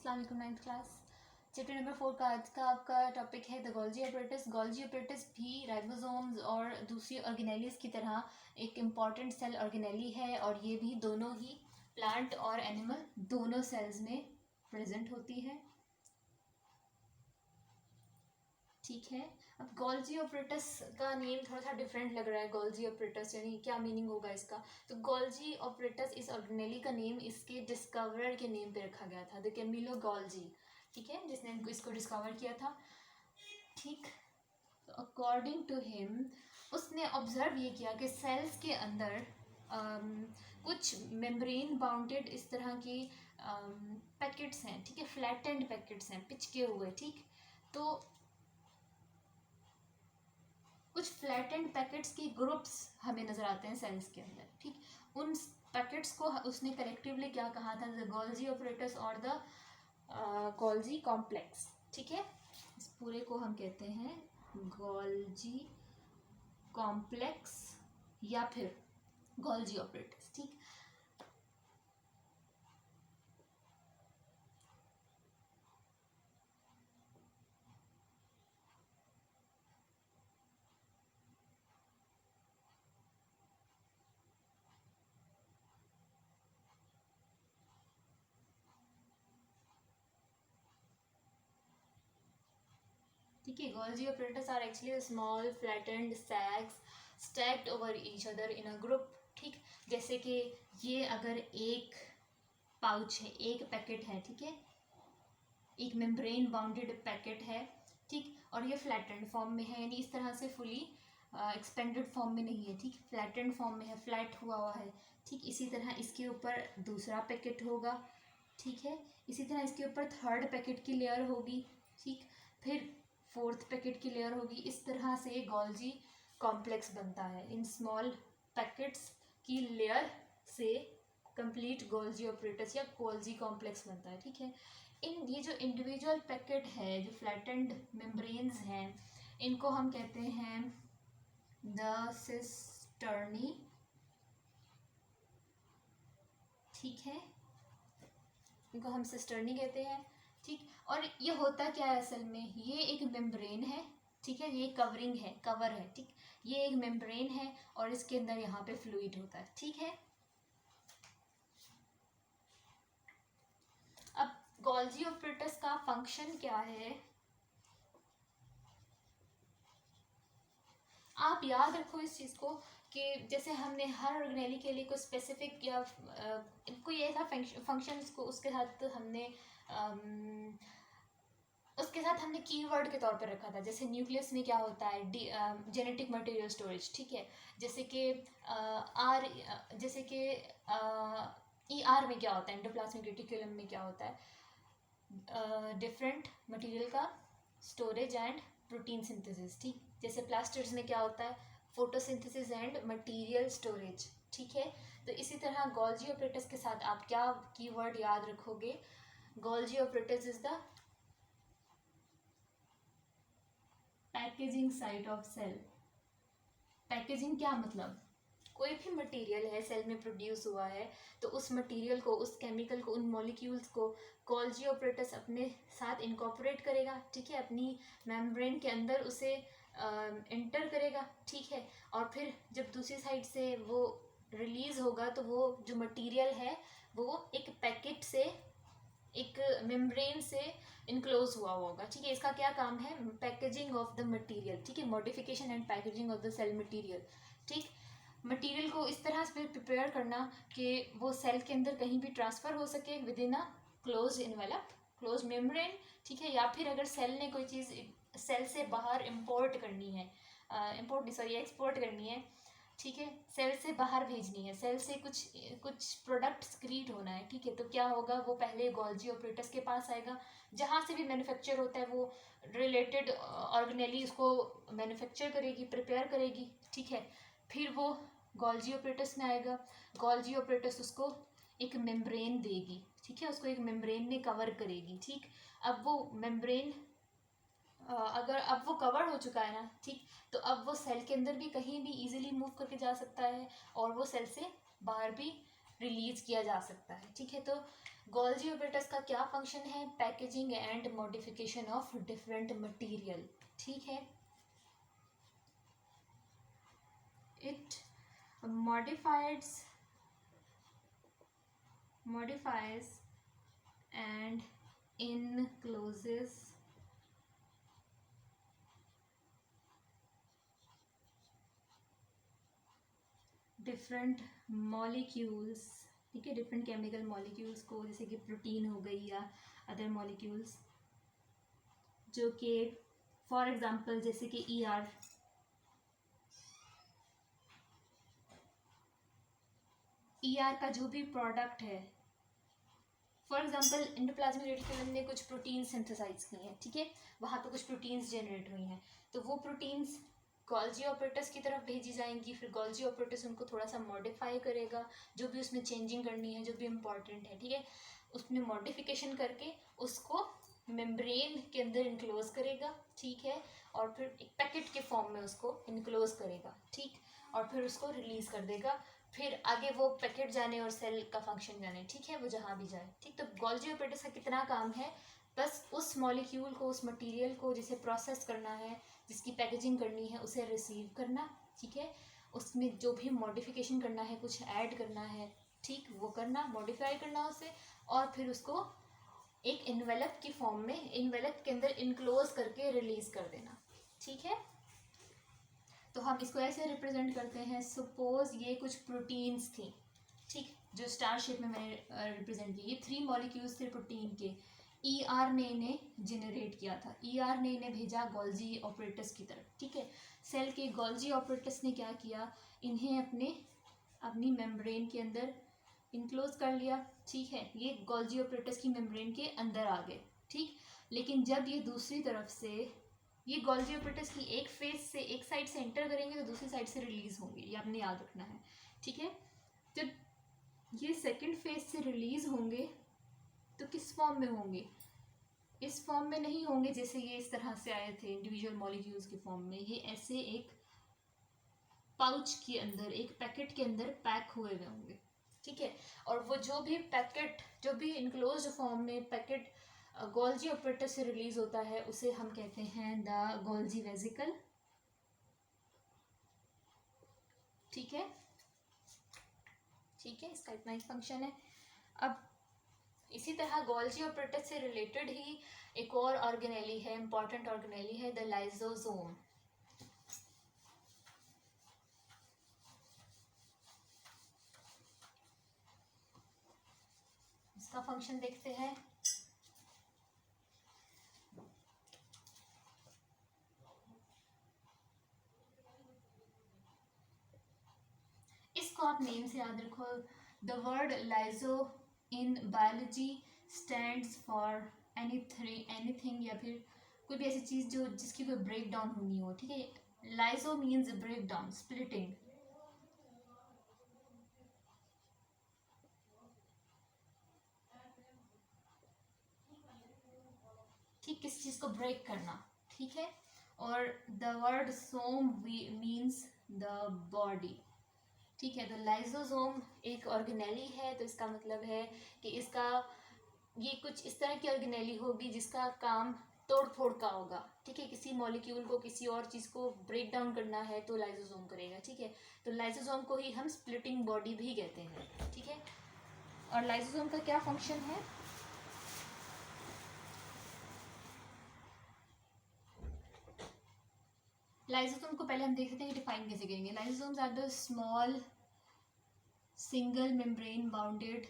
अस्सलाम वालेकुम। 9th class chapter number 4 का आज का आपका टॉपिक है the Golgi apparatus. Golgi apparatus भी राइबोसोम्स और दूसरी ऑर्गेनेलीज की तरह एक इम्पॉर्टेंट सेल ऑर्गेनेली है और ये भी दोनों ही प्लांट और एनिमल दोनों सेल्स में प्रेजेंट होती है। ठीक है, अब गोल्जी ऑपरेटस का नेम थोड़ा सा डिफरेंट लग रहा है। गोल्जी ऑपरेटस यानी क्या मीनिंग होगा इसका? तो गोल्जी ऑपरेटस इस ऑर्गेनेली का नेम इसके डिस्कवरर के नेम पे रखा गया था, द कैमिलो गोल्जी। ठीक है, जिसने इसको डिस्कवर किया था। ठीक, तो अकॉर्डिंग टू हिम उसने ऑब्जर्व ये किया कि सेल्स के अंदर कुछ मेम्ब्रेन बाउंडेड इस तरह की पैकेट्स हैं। ठीक है, फ्लैटेंड पैकेट्स हैं, पिचके हुए। ठीक, तो कुछ फ्लैटेंड पैकेट्स की ग्रुप्स हमें नज़र आते हैं सेल्स के अंदर। ठीक, उन पैकेट्स को उसने कलेक्टिवली क्या कहा था? द गोल्जी ऑपरेटस और द गोल्जी कॉम्प्लेक्स। ठीक है, इस पूरे को हम कहते हैं गोल्जी कॉम्प्लेक्स या फिर गोल्जी ऑपरेटस। ठीक, ठीक है, Golgi apparatus are actually small flattened sacs stacked over each other in a group. ठीक, जैसे कि ये अगर एक पाउच है, एक पैकेट है, ठीक है, एक मेम्ब्रेन बाउंडेड पैकेट है। ठीक, और ये फ्लैटेंड फॉर्म में है, यानी इस तरह से फुली एक्सपेंडेड फॉर्म में नहीं है। ठीक, फ्लैटेंड फॉर्म में है, फ्लैट हुआ है। ठीक, इसी तरह इसके ऊपर दूसरा पैकेट होगा। ठीक है, इसी तरह इसके ऊपर थर्ड पैकेट की लेयर होगी। ठीक, फिर फोर्थ पैकेट की लेयर होगी। इस तरह से गोल्जी कॉम्प्लेक्स बनता है। इन स्मॉल पैकेट्स की लेयर से कंप्लीट गोल्जी ऑपरेटस या गोल्जी कॉम्प्लेक्स बनता है। ठीक है, इन ये जो इंडिविजुअल पैकेट है, जो फ्लैटेंड मेम्ब्रेन्स हैं, इनको हम कहते हैं द सिस्टर्नी। ठीक है, इनको हम सिस्टर्नी कहते हैं। ठीक, और ये होता क्या है असल में? ये एक मेम्ब्रेन है। ठीक है, ये कवरिंग है, कवर है। ठीक, ये एक मेम्ब्रेन है और इसके अंदर यहाँ पे फ्लूइड होता है। ठीक है, अब गोल्जी ऑपरेटस का फंक्शन क्या है? आप याद रखो इस चीज़ को कि जैसे हमने हर ऑर्गेनेली के लिए कोई स्पेसिफिक या कोई ऐसा फंक्शन को उसके साथ हमने कीवर्ड के तौर पर रखा था। जैसे न्यूक्लियस में क्या होता है? Genetic material storage. ठीक है, जैसे कि ER में क्या होता है? एंडोप्लाज्मिक रेटिकुलम में क्या होता है? डिफरेंट मटेरियल का स्टोरेज एंड प्रोटीन सिंथेसिस। ठीक, जैसे प्लास्टिड्स में क्या होता है? Photosynthesis and material storage. ठीक है, तो इसी तरह गोल्जी ऑपरेटस के साथ आप क्या कीवर्ड याद रखोगे? Golgi apparatus is the packaging site of cell. Packaging क्या मतलब? कोई भी मटेरियल है सेल में प्रोड्यूस हुआ है, तो उस मटेरियल को, उस केमिकल को, उन मॉलिक्यूल्स को गोल्जी ऑपरेटस अपने साथ इनकॉर्पोरेट करेगा। ठीक है, अपनी मेम्ब्रेन के अंदर उसे एंटर करेगा। ठीक है, और फिर जब दूसरी साइड से वो रिलीज होगा तो वो जो मटेरियल है वो एक पैकेट से, एक मेम्ब्रेन से इनक्लोज हुआ होगा। ठीक है, इसका क्या काम है? Packaging of the material. ठीक है, modification and packaging of the cell material. ठीक, मटेरियल को इस तरह से प्रिपेयर करना कि वो सेल के अंदर कहीं भी ट्रांसफ़र हो सके with in a close envelope, close membrane. ठीक है, या फिर अगर सेल ने कोई चीज़ सेल से बाहर एक्सपोर्ट करनी है। ठीक है, सेल से बाहर भेजनी है, सेल से कुछ प्रोडक्ट क्रिएट होना है। ठीक है, तो क्या होगा? वो पहले गोल्जी ऑपरेटस के पास आएगा। जहाँ से भी मैन्युफैक्चर होता है वो रिलेटेड ऑर्गेनेली उसको मैन्युफैक्चर करेगी, प्रिपेयर करेगी। ठीक है, फिर वो गोल्जी ऑपरेटस में आएगा। गोल्जी ऑपरेटस उसको एक मेम्ब्रेन देगी। ठीक है, उसको एक मेम्ब्रेन में कवर करेगी। ठीक, अब वो मेम्ब्रेन अगर अब वो कवर हो चुका है ना, ठीक, तो अब वो सेल के अंदर भी कहीं भी इजीली मूव करके जा सकता है और वो सेल से बाहर भी रिलीज किया जा सकता है। ठीक है, तो गोल्जी ऑपरेटर्स का क्या फंक्शन है? Packaging and modification of different material, ठीक है। It modifies and encloses different molecules, ठीक है, डिफरेंट केमिकल मॉलिक्यूल्स को, जैसे कि प्रोटीन हो गई या अदर मॉलिक्यूल्स, जो कि फॉर एग्जांपल जैसे कि ईआर का जो भी प्रोडक्ट है, फॉर एग्जांपल एंडोप्लाज्मिक रेटिकुलम ने कुछ प्रोटीन सिंथेसाइज की हैं, ठीक है, वहाँ पे कुछ प्रोटीन्स जनरेट हुई हैं, तो वो प्रोटीन्स गोल्जी ऑपरेटर्स की तरफ भेजी जाएंगी, फिर गोल्जी ऑपरेटर्स उनको थोड़ा सा मॉडिफाई करेगा, जो भी उसमें चेंजिंग करनी है, जो भी इम्पॉर्टेंट है, ठीक है, उसमें मॉडिफिकेशन करके उसको मेम्ब्रेन के अंदर इनक्लोज करेगा, ठीक है, और फिर एक पैकेट के फॉर्म में उसको इनक्लोज करेगा, ठीक, और फिर उसको रिलीज कर देगा, फिर आगे वो पैकेट जाने और सेल का फंक्शन जाने, ठीक है, वो जहाँ भी जाए, ठीक। तो गोल्जी ऑपरेटर्स का कितना काम है? बस उस मॉलिक्यूल को, उस मटेरियल को जिसे प्रोसेस करना है, जिसकी पैकेजिंग करनी है, उसे रिसीव करना, ठीक है, उसमें जो भी मॉडिफिकेशन करना है, कुछ ऐड करना है, ठीक, वो करना, मॉडिफाई करना उसे, और फिर उसको एक इन्वेलप की फॉर्म में, इन्वेलप के अंदर इनक्लोज करके रिलीज कर देना, ठीक है। तो हम इसको ऐसे रिप्रेजेंट करते हैं, सपोज ये कुछ प्रोटीन्स थी, ठीक, जो स्टार शेप में मैंने रिप्रेजेंट की, ये 3 मॉलिक्यूल्स थे प्रोटीन के, ईआर ने इन्हें जनरेट किया था, ईआर ने इन्हें भेजा गोल्जी ऑपरेटर्स की तरफ, ठीक है। सेल के गोल्जी ऑपरेटर्स ने क्या किया? इन्हें अपनी मेम्ब्रेन के अंदर इनक्लोज कर लिया, ठीक है, ये गोल्जी ऑपरेटर्स की मेम्ब्रेन के अंदर आ गए, ठीक। लेकिन जब ये दूसरी तरफ से, ये गोल्जी ऑपरेटर्स की एक फेज से, एक साइड से एंटर करेंगे तो दूसरी साइड से रिलीज होंगे, ये आपने याद रखना है, ठीक है। जब ये सेकंड फेज से रिलीज होंगे तो किस फॉर्म में होंगे? इस फॉर्म में नहीं होंगे जैसे ये इस तरह से आए थे इंडिविजुअल मॉलिक्यूल्स के फॉर्म में, ये ऐसे एक पाउच के अंदर, एक पैकेट के अंदर पैक हुए हुए होंगे, ठीक है। और वो जो भी पैकेट, जो भी इनक्लोज फॉर्म में पैकेट गोल्जी ऑपरेटर से रिलीज होता है, उसे हम कहते हैं द गोल्जी वेसिकल, ठीक है, ठीक है, इसका इतना ही फंक्शन है। अब इसी तरह गोल्जी ऑपरेटर से रिलेटेड ही एक और ऑर्गेनेली है, इंपॉर्टेंट ऑर्गेनेली है, द लाइसोसोम। इसका फंक्शन देखते हैं। इसको आप नेम से याद रखो, the word lyso in biology stands for anything या फिर कोई भी ऐसी चीज़ जो जिसकी कोई ब्रेक डाउन होनी हो, ठीक है। Lyso means break down, splitting, ठीक, किस चीज़ को ब्रेक करना, ठीक है। और the word some means the body, ठीक है। तो लाइसोसोम एक ऑर्गेनेली है, तो इसका मतलब है कि इसका, ये कुछ इस तरह की ऑर्गेनेली होगी जिसका काम तोड़ फोड़ का होगा, ठीक है। किसी मॉलिक्यूल को, किसी और चीज़ को ब्रेक डाउन करना है तो लाइसोसोम करेगा, ठीक है। तो लाइसोसोम को ही हम स्प्लिटिंग बॉडी भी कहते हैं, ठीक है। और लाइसोसोम का क्या फंक्शन है? लाइसोसोम को पहले हम देख सकते हैं कि डिफाइन कैसे करेंगे। Lysosomes are the small single membrane bounded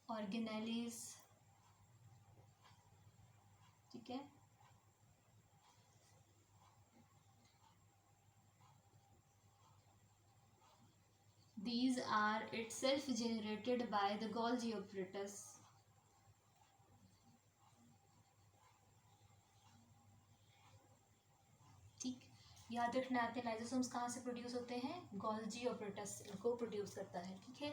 organelles, ठीक है। These are itself generated by the Golgi apparatus. ठीक, याद रखना आते हैं लाइसोसोम्स कहाँ से प्रोड्यूस होते हैं? गोल्जी ऑपरेटस को प्रोड्यूस करता है, ठीक है।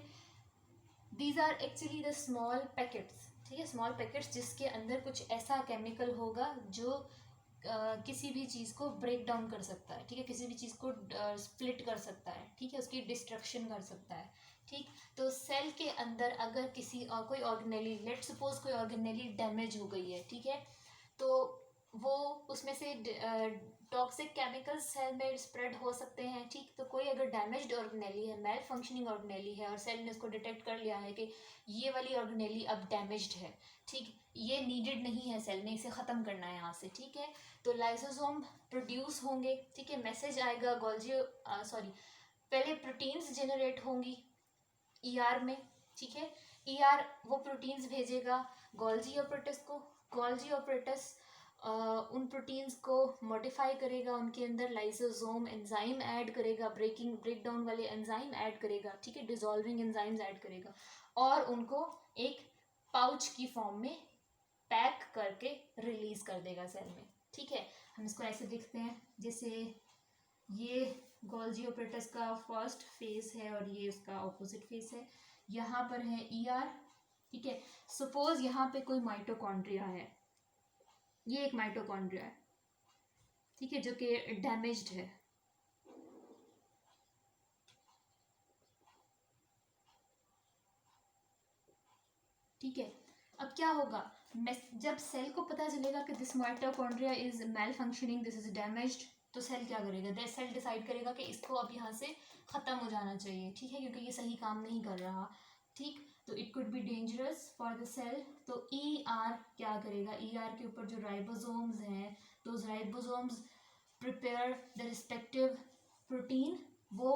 These are actually the small packets, ठीक है, स्मॉल पैकेट्स जिसके अंदर कुछ ऐसा केमिकल होगा जो किसी भी चीज़ को ब्रेक डाउन कर सकता है, ठीक है, किसी भी चीज़ को स्प्लिट कर सकता है, ठीक है, उसकी डिस्ट्रक्शन कर सकता है, ठीक। तो सेल के अंदर अगर किसी कोई ऑर्गेनेली, लेट सपोज कोई ऑर्गेनेली डैमेज हो गई है, ठीक है, तो वो उसमें से टॉक्सिक केमिकल्स सेल में स्प्रेड हो सकते हैं, ठीक। तो कोई अगर डैमेज्ड ऑर्गेनेली है, मेल फंक्शनिंग ऑर्गेनेली है, और सेल ने उसको डिटेक्ट कर लिया है कि ये वाली ऑर्गेनेली अब डैमेज्ड है, ठीक, ये नीडेड नहीं है, सेल ने इसे ख़त्म करना है यहाँ से, ठीक है, तो लाइसोसोम प्रोड्यूस होंगे, ठीक है, मैसेज आएगा पहले प्रोटीन्स जनरेट होंगी ईआर में, ठीक है, ईआर वो प्रोटीन्स भेजेगा गोल्जी ऑपरेटस को, गोल्जी ऑपरेटस उन प्रोटीन्स को मॉडिफाई करेगा, उनके अंदर लाइसोसोम एंजाइम ऐड करेगा, ब्रेक डाउन वाले एंजाइम ऐड करेगा, ठीक है, डिसॉल्विंग एंजाइम्स ऐड करेगा, और उनको एक पाउच की फॉर्म में पैक करके रिलीज कर देगा सेल में, ठीक है। हम इसको ऐसे देखते हैं, जैसे ये गोल्जी ऑपरेटस का फर्स्ट फेज है और ये उसका ऑपोजिट फेज है, यहाँ पर है ईआर, ठीक है। सपोज यहाँ पे कोई माइटोकॉन्ड्रिया है, ये एक माइटोकॉन्ड्रिया है, ठीक है, जो कि डैमेज्ड है, ठीक है। अब क्या होगा, जब सेल को पता चलेगा कि this mitochondria is male functioning, this is damaged, तो सेल क्या करेगा, सेल डिसाइड करेगा कि इसको अब यहाँ से ख़त्म हो जाना चाहिए, ठीक है, क्योंकि ये सही काम नहीं कर रहा, ठीक। तो it could be dangerous for the cell, तो ई आर क्या करेगा, ई आर के ऊपर जो राइबोसोम्स हैं, तो ribosomes prepare the respective protein, वो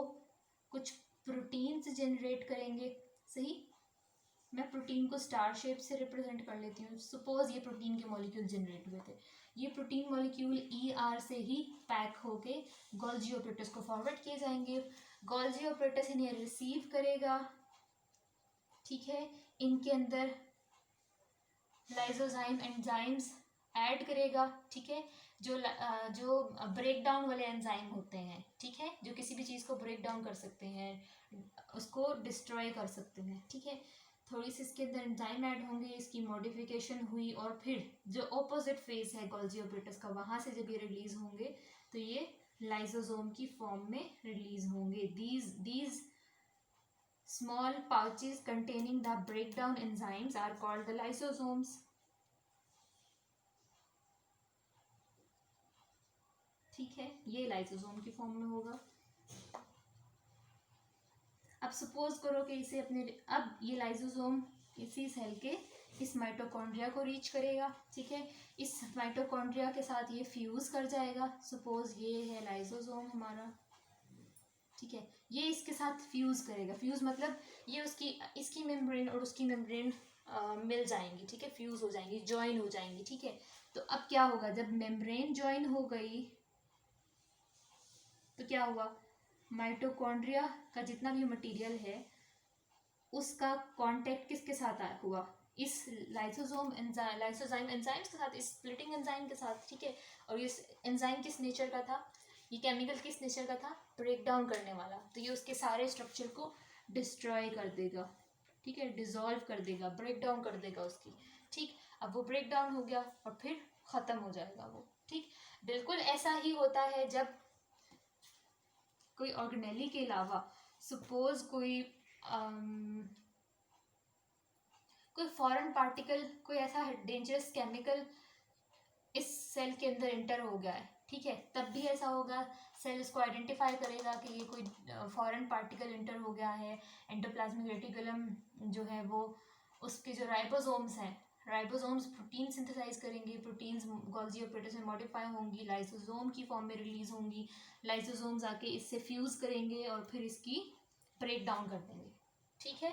कुछ प्रोटीन्स जनरेट करेंगे, सही। मैं प्रोटीन को स्टार शेप से रिप्रेजेंट कर लेती हूँ, सपोज ये प्रोटीन के मॉलिक्यूल जनरेट हुए थे, ये प्रोटीन मॉलिक्यूल ई आर से ही पैक होके गोल्जी ऑपरेटस को फॉरवर्ड किए जाएंगे, गोल्जी ऑपरेटस इन्हें रिसीव करेगा, ठीक है, इनके अंदर लाइसोजाइम एंजाइम्स ऐड करेगा, ठीक है, जो ब्रेक डाउन वाले एंजाइम होते हैं, ठीक है, जो किसी भी चीज़ को ब्रेक डाउन कर सकते हैं, उसको डिस्ट्रॉय कर सकते हैं, ठीक है, थोड़ी सी इसके अंदर एंजाइम ऐड होंगे, इसकी मॉडिफिकेशन हुई, और फिर जो ऑपोजिट फेज है गोल्जी ऑपरेटस का, वहाँ से जब ये रिलीज होंगे तो ये लाइसोसोम की फॉर्म में रिलीज होंगे, these small pouches containing the breakdown enzymes are called the lysosomes, ठीक है, ये लाइसोसोम की फॉर्म में होगा। अब सपोज करो कि इसे अब ये लाइसोसोम इसी सेल के इस माइटोकॉन्ड्रिया को रीच करेगा, ठीक है, इस माइटोकॉन्ड्रिया के साथ ये फ्यूज कर जाएगा, सपोज ये है लाइसोसोम हमारा, ठीक है, ये इसके साथ फ्यूज करेगा, फ्यूज मतलब ये इसकी मेम्ब्रेन और उसकी मेम्ब्रेन मिल जाएंगी, ठीक है, फ्यूज हो जाएंगी, ज्वाइन हो जाएंगी, ठीक है। तो अब क्या होगा, जब मेम्ब्रेन ज्वाइन हो गई तो क्या हुआ, माइटोकॉन्ड्रिया का जितना भी मटेरियल है उसका कांटेक्ट किसके साथ हुआ, इस लाइसोजाइम एंजाइम्स के साथ, इस स्प्लिटिंग एंजाइम के साथ, ठीक है। और ये एंजाइम किस नेचर का था, ये केमिकल किस नेचर का था, ब्रेक डाउन करने वाला, तो ये उसके सारे स्ट्रक्चर को डिस्ट्रॉय कर देगा, ठीक है, डिसॉल्व कर देगा, ब्रेक डाउन कर देगा उसकी, ठीक। अब वो ब्रेक डाउन हो गया और फिर ख़त्म हो जाएगा वो, ठीक। बिल्कुल ऐसा ही होता है जब कोई ऑर्गेनेली के अलावा सपोज कोई फॉरेन पार्टिकल, कोई ऐसा डेंजरस केमिकल इस सेल के अंदर इंटर हो गया है, ठीक है, तब भी ऐसा होगा, सेल इसको आइडेंटिफाई करेगा कि ये कोई फॉरेन पार्टिकल इंटर हो गया है, एंडोप्लाज्मिक रेटिकुलम जो है वो, उसके जो राइबोसोम्स हैं, राइबोसोम्स प्रोटीन सिंथेसाइज करेंगे, प्रोटीन्स गोल्जी ऑपरेटस में मॉडिफाई होंगी, लाइसोसोम की फॉर्म में रिलीज होंगी, लाइसोसोम्स आके इससे फ्यूज करेंगे और फिर इसकी ब्रेक डाउन कर देंगे, ठीक है।